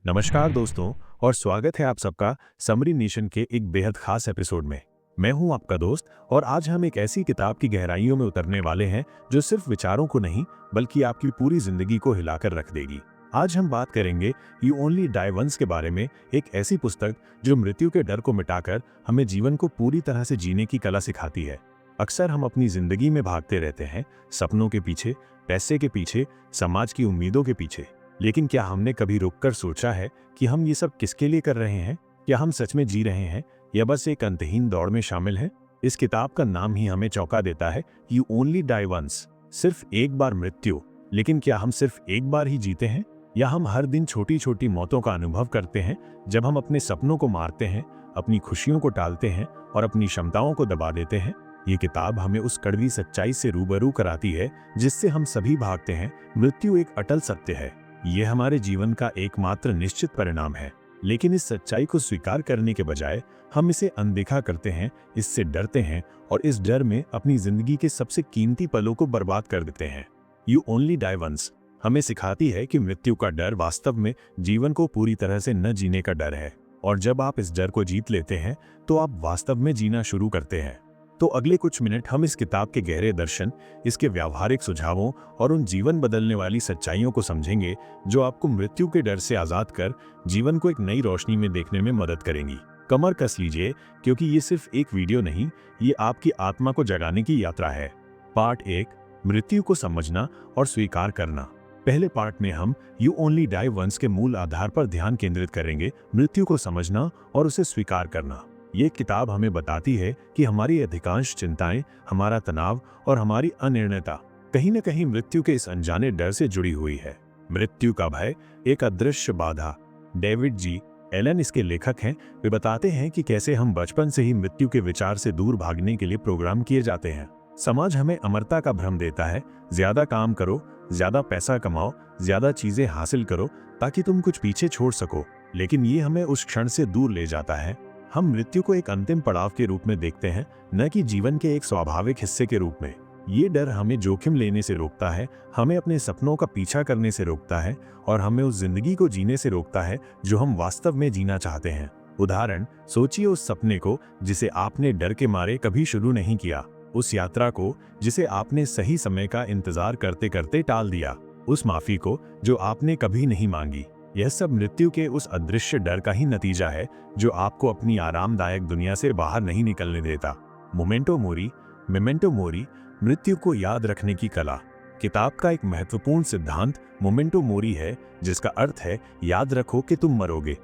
नमस्कार दोस्तों, और स्वागत है आप सबका समरी नेशन के एक बेहद खास एपिसोड में। मैं हूं आपका दोस्त, और आज हम एक ऐसी किताब की गहराइयों में उतरने वाले हैं जो सिर्फ विचारों को नहीं बल्कि आपकी पूरी जिंदगी को हिलाकर रख देगी। आज हम बात करेंगे यू ओनली डाई वंस के बारे में, एक ऐसी पुस्तक जो मृत्यु के डर को मिटाकर हमें जीवन को पूरी तरह से जीने की कला सिखाती है। अक्सर हम अपनी जिंदगी में भागते रहते हैं, सपनों के पीछे, पैसे के पीछे, समाज की उम्मीदों के पीछे। लेकिन क्या हमने कभी रुककर सोचा है कि हम ये सब किसके लिए कर रहे हैं? क्या हम सच में जी रहे हैं या बस एक अंतहीन दौड़ में शामिल हैं? इस किताब का नाम ही हमें चौंका देता है, यू ओनली डाई वंस, सिर्फ एक बार मृत्यु। लेकिन क्या हम सिर्फ एक बार ही जीते हैं, या हम हर दिन छोटी छोटी मौतों का अनुभव करते हैं, जब हम अपने सपनों को मारते हैं, अपनी खुशियों को टालते हैं और अपनी क्षमताओं को दबा देते हैं? ये किताब हमें उस कड़वी सच्चाई से रूबरू कराती है जिससे हम सभी भागते हैं। मृत्यु एक अटल सत्य है, ये हमारे जीवन का एकमात्र निश्चित परिणाम है। लेकिन इस सच्चाई को स्वीकार करने के बजाय हम इसे अनदेखा करते हैं, इससे डरते हैं और इस डर में अपनी जिंदगी के सबसे कीमती पलों को बर्बाद कर देते हैं। यू ओनली डाई वंस हमें सिखाती है कि मृत्यु का डर वास्तव में जीवन को पूरी तरह से न जीने का डर है, और जब आप इस डर को जीत लेते हैं तो आप वास्तव में जीना शुरू करते हैं। तो अगले कुछ मिनट हम इस किताब के गहरे दर्शन, इसके व्यावहारिक सुझावों और उन जीवन बदलने वाली सच्चाइयों को समझेंगे जो आपको मृत्यु के डर से आजाद कर जीवन को एक नई रोशनी में देखने में मदद करेंगी। कमर कस लीजिए, क्योंकि ये सिर्फ एक वीडियो नहीं, ये आपकी आत्मा को जगाने की यात्रा है। पार्ट 1, मृत्यु को समझना और स्वीकार करना। पहले पार्ट में हम यू ओनली डाई वंस के मूल आधार पर ध्यान केंद्रित करेंगे, मृत्यु को समझना और उसे स्वीकार करना। ये किताब हमें बताती है कि हमारी अधिकांश चिंताएं, हमारा तनाव और हमारी अनिर्णयता कहीं न कहीं मृत्यु के इस अनजाने डर से जुड़ी हुई है। मृत्यु का भय, एक अदृश्य बाधा। डेविड जी एलन इसके लेखक हैं। वे बताते हैं कि कैसे हम बचपन से ही मृत्यु के विचार से दूर भागने के लिए प्रोग्राम किए जाते हैं। समाज हमें अमरता का भ्रम देता है, ज्यादा काम करो, ज्यादा पैसा कमाओ, ज्यादा चीजें हासिल करो ताकि तुम कुछ पीछे छोड़ सको। लेकिन ये हमें उस क्षण से दूर ले जाता है। हम मृत्यु को एक अंतिम पड़ाव के रूप में देखते हैं, न कि जीवन के एक स्वाभाविक हिस्से के रूप में। ये डर हमें जोखिम लेने से रोकता है, हमें अपने सपनों का पीछा करने से रोकता है और हमें उस जिंदगी को जीने से रोकता है जो हम वास्तव में जीना चाहते हैं। उदाहरण, सोचिए उस सपने को जिसे आपने डर के मारे कभी शुरू नहीं किया, उस यात्रा को जिसे आपने सही समय का इंतजार करते करते टाल दिया, उस माफी को जो आपने कभी नहीं मांगी। यह सब मृत्यु के उस अदृश्य डर का ही नतीजा है जो आपको अपनी आरामदायक दुनिया से बाहर नहीं निकलने देता। मोमेंटो मोरी, मृत्यु को याद रखने की कला। किताब का एक महत्वपूर्ण सिद्धांत मोमेंटो मोरी है, जिसका अर्थ है याद रखो कि तुम मरोगे।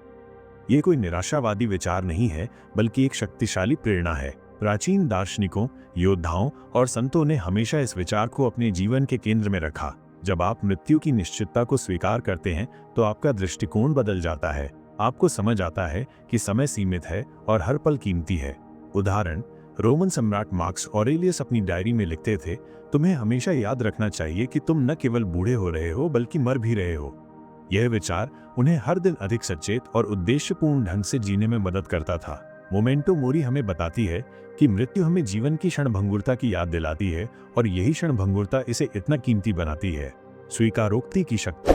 ये कोई निराशावादी विचार नहीं है, बल्कि एक शक्तिशाली प्रेरणा है। प्राचीन दार्शनिकों, योद्धाओं और संतों ने हमेशा इस विचार को अपने जीवन के केंद्र में रखा। जब आप मृत्यु की निश्चितता को स्वीकार करते हैं तो आपका दृष्टिकोण बदल जाता है। आपको समझ आता है कि समय सीमित है और हर पल कीमती है। उदाहरण, रोमन सम्राट मार्कस ऑरेलियस अपनी डायरी में लिखते थे, तुम्हें हमेशा याद रखना चाहिए कि तुम न केवल बूढ़े हो रहे हो बल्कि मर भी रहे हो। यह विचार उन्हें हर दिन अधिक सचेत और उद्देश्यपूर्ण ढंग से जीने में मदद करता था। मोमेंटो मोरी हमें बताती है कि मृत्यु हमें जीवन की क्षणभंगुरता की याद दिलाती है, और यही क्षणभंगुरता इसे इतना कीमती बनाती है। स्वीकारोक्ति की शक्ति।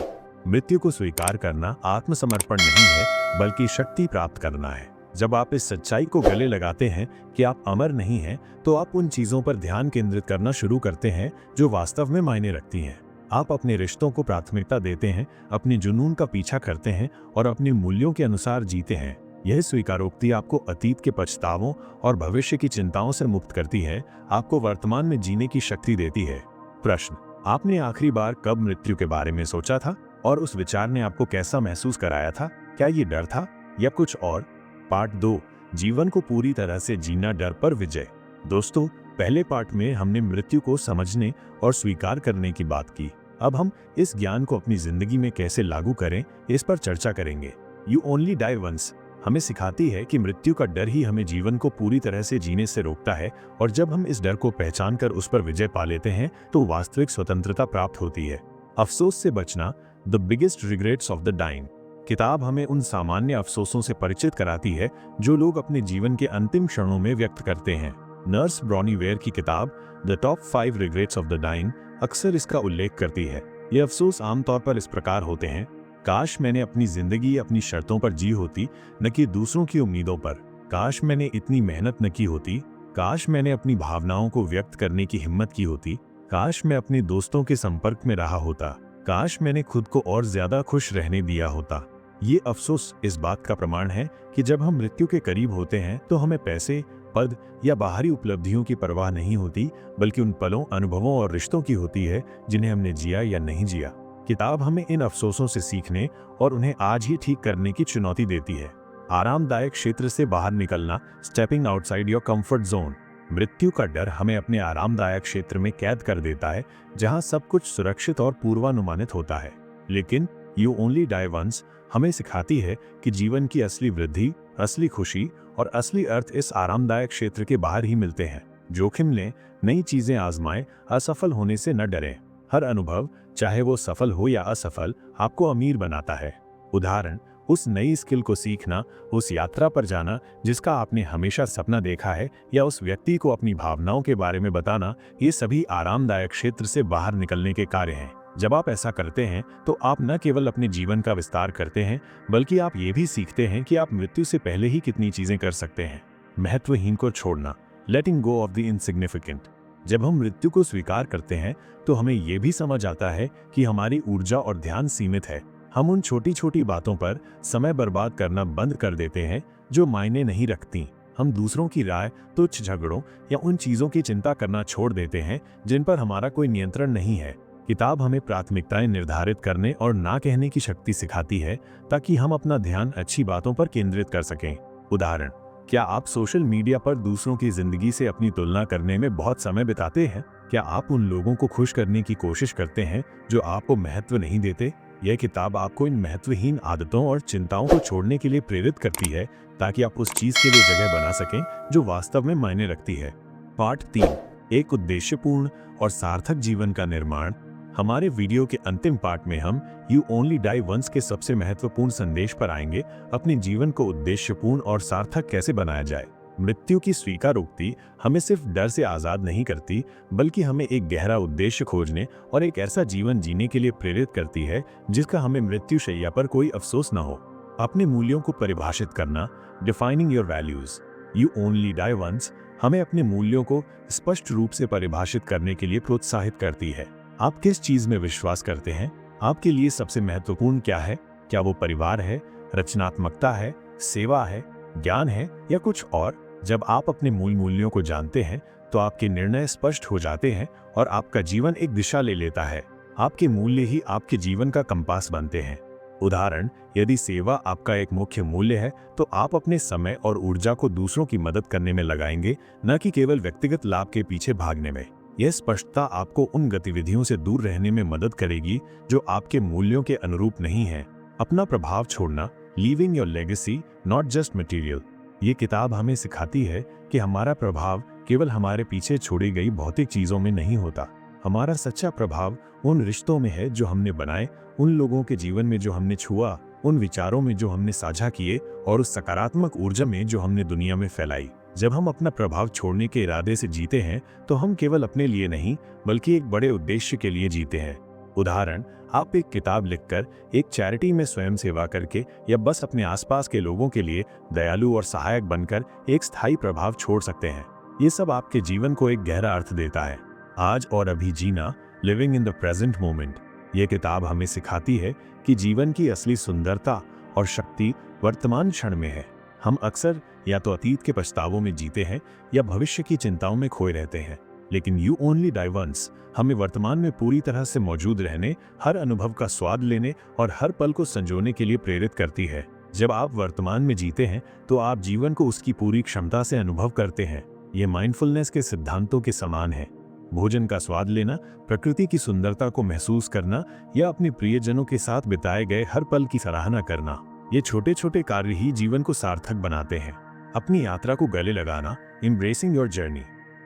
मृत्यु को स्वीकार करना आत्मसमर्पण नहीं है, बल्कि शक्ति प्राप्त करना है। जब आप इस सच्चाई को गले लगाते हैं कि आप अमर नहीं हैं, तो आप उन चीजों पर ध्यान केंद्रित करना शुरू करते हैं जो वास्तव में मायने रखती हैं। आप अपने रिश्तों को प्राथमिकता देते हैं, अपने जुनून का पीछा करते हैं और अपने मूल्यों के अनुसार जीते हैं। यह स्वीकारोक्ति आपको अतीत के पछतावों और भविष्य की चिंताओं से मुक्त करती है, आपको वर्तमान में जीने की शक्ति देती है। प्रश्न, आपने आखिरी बार कब मृत्यु के बारे में सोचा था, और उस विचार ने आपको कैसा महसूस कराया था? क्या ये डर था या कुछ और? पार्ट 2, जीवन को पूरी तरह से जीना, डर पर विजय। दोस्तों, पहले पार्ट में हमने मृत्यु को समझने और स्वीकार करने की बात की। अब हम इस ज्ञान को अपनी जिंदगी में कैसे लागू करें, इस पर चर्चा करेंगे। यू ओनली डाई वंस हमें सिखाती है कि मृत्यु का डर ही हमें जीवन को पूरी तरह से जीने से रोकता है, और जब हम इस डर को पहचान कर उस पर विजय पा लेते हैं तो वास्तविक स्वतंत्रता प्राप्त होती है। अफसोस से बचना, the biggest regrets of the dying. किताब हमें उन सामान्य अफसोसों से परिचित कराती है जो लोग अपने जीवन के अंतिम क्षणों में व्यक्त करते हैं। नर्स ब्रॉनी वेयर की किताब the top 5 regrets of the dying अक्सर इसका उल्लेख करती है। ये अफसोस आमतौर पर इस प्रकार होते हैं, काश मैंने अपनी जिंदगी अपनी शर्तों पर जी होती, न कि दूसरों की उम्मीदों पर। काश मैंने इतनी मेहनत न की होती। काश मैंने अपनी भावनाओं को व्यक्त करने की हिम्मत की होती। काश मैं अपने दोस्तों के संपर्क में रहा होता। काश मैंने खुद को और ज्यादा खुश रहने दिया होता। ये अफसोस इस बात का प्रमाण है कि जब हम मृत्यु के करीब होते हैं तो हमें पैसे, पद या बाहरी उपलब्धियों की परवाह नहीं होती, बल्कि उन पलों, अनुभवों और रिश्तों की होती है जिन्हें हमने जिया या नहीं जिया। किताब हमें इन अफसोसों से सीखने और उन्हें आज ही ठीक करने की चुनौती देती है। आरामदायक क्षेत्र से बाहर निकलना, stepping outside your comfort zone. मृत्यु का डर हमें अपने आरामदायक क्षेत्र में कैद कर देता है, जहां सब कुछ सुरक्षित और पूर्वानुमानित होता है। लेकिन यू ओनली डाई वंस हमें सिखाती है कि जीवन की असली वृद्धि, असली खुशी और असली अर्थ इस आरामदायक क्षेत्र के बाहर ही मिलते हैं। जोखिम लें, नई चीजें आजमाएं, असफल होने से न डरें। हर अनुभव, चाहे वो सफल हो या असफल, आपको अमीर बनाता है। उदाहरण, उस नई स्किल को सीखना, उस यात्रा पर जाना जिसका आपने हमेशा सपना देखा है, या उस व्यक्ति को अपनी भावनाओं के बारे में बताना, ये सभी आरामदायक क्षेत्र से बाहर निकलने के कार्य हैं। जब आप ऐसा करते हैं तो आप न केवल अपने जीवन का विस्तार करते हैं, बल्कि आप ये भी सीखते हैं कि आप मृत्यु से पहले ही कितनी चीजें कर सकते हैं। महत्वहीन को छोड़ना, लेटिंग गो ऑफ द इनसिग्निफिकेंट। जब हम मृत्यु को स्वीकार करते हैं तो हमें यह भी समझ आता है कि हमारी ऊर्जा और ध्यान सीमित है। हम उन छोटी छोटी बातों पर समय बर्बाद करना बंद कर देते हैं जो मायने नहीं रखती। हम दूसरों की राय, तुच्छ झगड़ों या उन चीजों की चिंता करना छोड़ देते हैं जिन पर हमारा कोई नियंत्रण नहीं है। किताब हमें प्राथमिकताएं निर्धारित करने और ना कहने की शक्ति सिखाती है, ताकि हम अपना ध्यान अच्छी बातों पर केंद्रित कर सकें। उदाहरण, क्या आप सोशल मीडिया पर दूसरों की जिंदगी से अपनी तुलना करने में बहुत समय बिताते हैं? क्या आप उन लोगों को खुश करने की कोशिश करते हैं जो आपको महत्व नहीं देते? यह किताब आपको इन महत्वहीन आदतों और चिंताओं को छोड़ने के लिए प्रेरित करती है, ताकि आप उस चीज के लिए जगह बना सकें जो वास्तव में मायने रखती है। पार्ट 3, एक उद्देश्यपूर्ण और सार्थक जीवन का निर्माण। हमारे वीडियो के अंतिम पार्ट में हम यू ओनली डाई वंस के सबसे महत्वपूर्ण संदेश पर आएंगे। अपने जीवन को उद्देश्यपूर्ण और सार्थक कैसे बनाया जाए। मृत्यु की स्वीकारोक्ति हमें सिर्फ डर से आजाद नहीं करती, बल्कि हमें एक गहरा उद्देश्य खोजने और एक ऐसा जीवन जीने के लिए प्रेरित करती है जिसका हमें मृत्युशैया पर कोई अफसोस न हो। अपने मूल्यों को परिभाषित करना, defining your values. You only die once हमें अपने मूल्यों को स्पष्ट रूप से परिभाषित करने के लिए प्रोत्साहित करती है। आप किस चीज में विश्वास करते हैं? आपके लिए सबसे महत्वपूर्ण क्या है? क्या वो परिवार है, रचनात्मकता है, सेवा है, ज्ञान है या कुछ और? जब आप अपने मूल मूल्यों को जानते हैं तो आपके निर्णय स्पष्ट हो जाते हैं और आपका जीवन एक दिशा ले लेता है। आपके मूल्य ही आपके जीवन का कंपास बनते हैं। उदाहरण, यदि सेवा आपका एक मुख्य मूल्य है तो आप अपने समय और ऊर्जा को दूसरों की मदद करने में लगाएंगे, न कि केवल व्यक्तिगत लाभ के पीछे भागने में। यह स्पष्टता आपको उन गतिविधियों से दूर रहने में मदद करेगी जो आपके मूल्यों के अनुरूप नहीं हैं। अपना प्रभाव छोड़ना, leaving your legacy, not just material. ये किताब हमें सिखाती है कि हमारा प्रभाव केवल हमारे पीछे छोड़ी गई भौतिक चीजों में नहीं होता। हमारा सच्चा प्रभाव उन रिश्तों में है जो हमने बनाए, उन लोगों के जीवन में जो हमने छुआ, उन विचारों में जो हमने साझा किए और उस सकारात्मक ऊर्जा में जो हमने दुनिया में फैलाई। जब हम अपना प्रभाव छोड़ने के इरादे से जीते हैं तो हम केवल अपने लिए नहीं, बल्कि एक बड़े उद्देश्य के लिए जीते हैं। उदाहरण, आप एक किताब लिखकर, एक चैरिटी में स्वयं सेवा करके या बस अपने आसपास के लोगों के लिए दयालु और सहायक बनकर एक स्थायी प्रभाव छोड़ सकते हैं। ये सब आपके जीवन को एक गहरा अर्थ देता है। आज और अभी जीना, living in the present moment. ये किताब हमें सिखाती है कि जीवन की असली सुंदरता और शक्ति वर्तमान क्षण में है। हम अक्सर या तो अतीत के पछतावों में जीते हैं या भविष्य की चिंताओं में खोए रहते हैं, लेकिन यू ओनली डाई वंस हमें वर्तमान में पूरी तरह से मौजूद रहने, हर अनुभव का स्वाद लेने और हर पल को संजोने के लिए प्रेरित करती है। जब आप वर्तमान में जीते हैं तो आप जीवन को उसकी पूरी क्षमता से अनुभव करते हैं। ये माइंडफुलनेस के सिद्धांतों के समान है। भोजन का स्वाद लेना, प्रकृति की सुंदरता को महसूस करना या अपने प्रियजनों के साथ बिताए गए हर पल की सराहना करना, ये छोटे छोटे कार्य ही जीवन को सार्थक बनाते हैं। अपनी यात्रा को गले लगाना, एम्ब्रेसिंग योर जर्नी।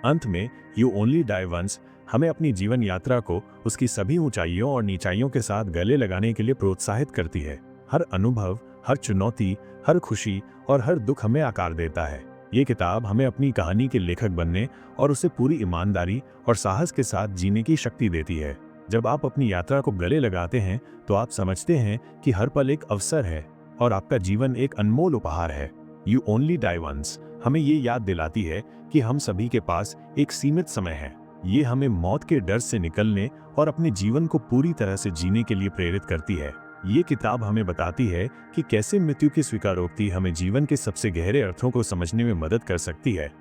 अंत में यू ओनली डाई वंस हमें अपनी जीवन यात्रा को उसकी सभी ऊंचाइयों और नीचाइयों के साथ गले लगाने के लिए प्रोत्साहित करती है। हर अनुभव, हर चुनौती, हर खुशी और हर दुख हमें आकार देता है। ये किताब हमें अपनी कहानी के लेखक बनने और उसे पूरी ईमानदारी और साहस के साथ जीने की शक्ति देती है। जब आप अपनी यात्रा को गले लगाते हैं तो आप समझते हैं कि हर पल एक अवसर है और आपका जीवन एक अनमोल उपहार है। यू ओनली डाई वंस हमें ये याद दिलाती है कि हम सभी के पास एक सीमित समय है। ये हमें मौत के डर से निकलने और अपने जीवन को पूरी तरह से जीने के लिए प्रेरित करती है। ये किताब हमें बताती है कि कैसे मृत्यु की स्वीकारोक्ति हमें जीवन के सबसे गहरे अर्थों को समझने में मदद कर सकती है।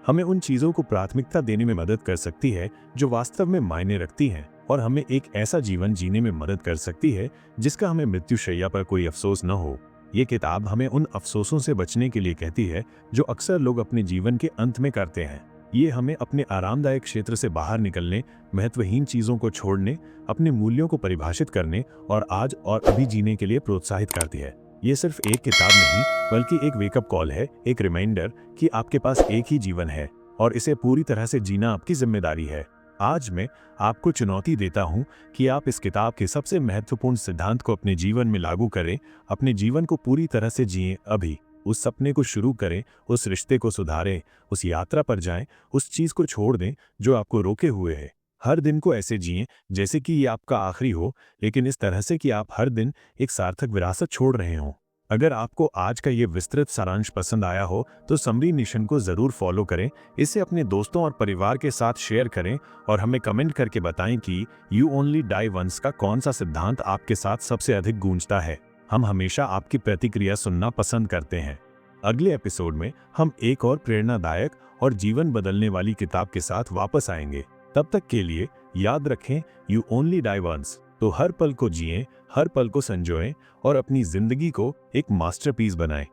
हमें उन चीज़ों को प्राथमिकता देने में मदद कर सकती है जो वास्तव में मायने रखती हैं और हमें एक ऐसा जीवन जीने में मदद कर सकती है जिसका हमें मृत्युशैया पर कोई अफसोस न हो। ये किताब हमें उन अफसोसों से बचने के लिए कहती है जो अक्सर लोग अपने जीवन के अंत में करते हैं। ये हमें अपने आरामदायक क्षेत्र से बाहर निकलने, महत्वहीन चीज़ों को छोड़ने, अपने मूल्यों को परिभाषित करने और आज और अभी जीने के लिए प्रोत्साहित करती है। ये सिर्फ एक किताब नहीं बल्कि एक वेकअप कॉल है, एक रिमाइंडर कि आपके पास एक ही जीवन है और इसे पूरी तरह से जीना आपकी जिम्मेदारी है। आज मैं आपको चुनौती देता हूँ कि आप इस किताब के सबसे महत्वपूर्ण सिद्धांत को अपने जीवन में लागू करें, अपने जीवन को पूरी तरह से जिएं अभी। उस सपने को शुरू करें, उस रिश्ते को सुधारें, उस यात्रा पर जाएं, उस चीज़ को छोड़ दें जो आपको रोके हुए है। हर दिन को ऐसे जिएं जैसे कि ये आपका आखिरी हो, लेकिन इस तरह से कि आप हर दिन एक सार्थक विरासत छोड़ रहे हों। अगर आपको आज का ये विस्तृत सारांश पसंद आया हो तो समरी निशन को ज़रूर फॉलो करें, इसे अपने दोस्तों और परिवार के साथ शेयर करें और हमें कमेंट करके बताएं कि यू ओनली डाई वंस का कौन सा सिद्धांत आपके साथ सबसे अधिक गूंजता है। हम हमेशा आपकी प्रतिक्रिया सुनना पसंद करते हैं। अगले एपिसोड में हम एक और प्रेरणादायक और जीवन बदलने वाली किताब के साथ वापस आएंगे। तब तक के लिए याद रखें, यू ओनली डाई वंस। तो हर पल को जिएं, हर पल को संजोएं और अपनी जिंदगी को एक मास्टरपीस बनाएं।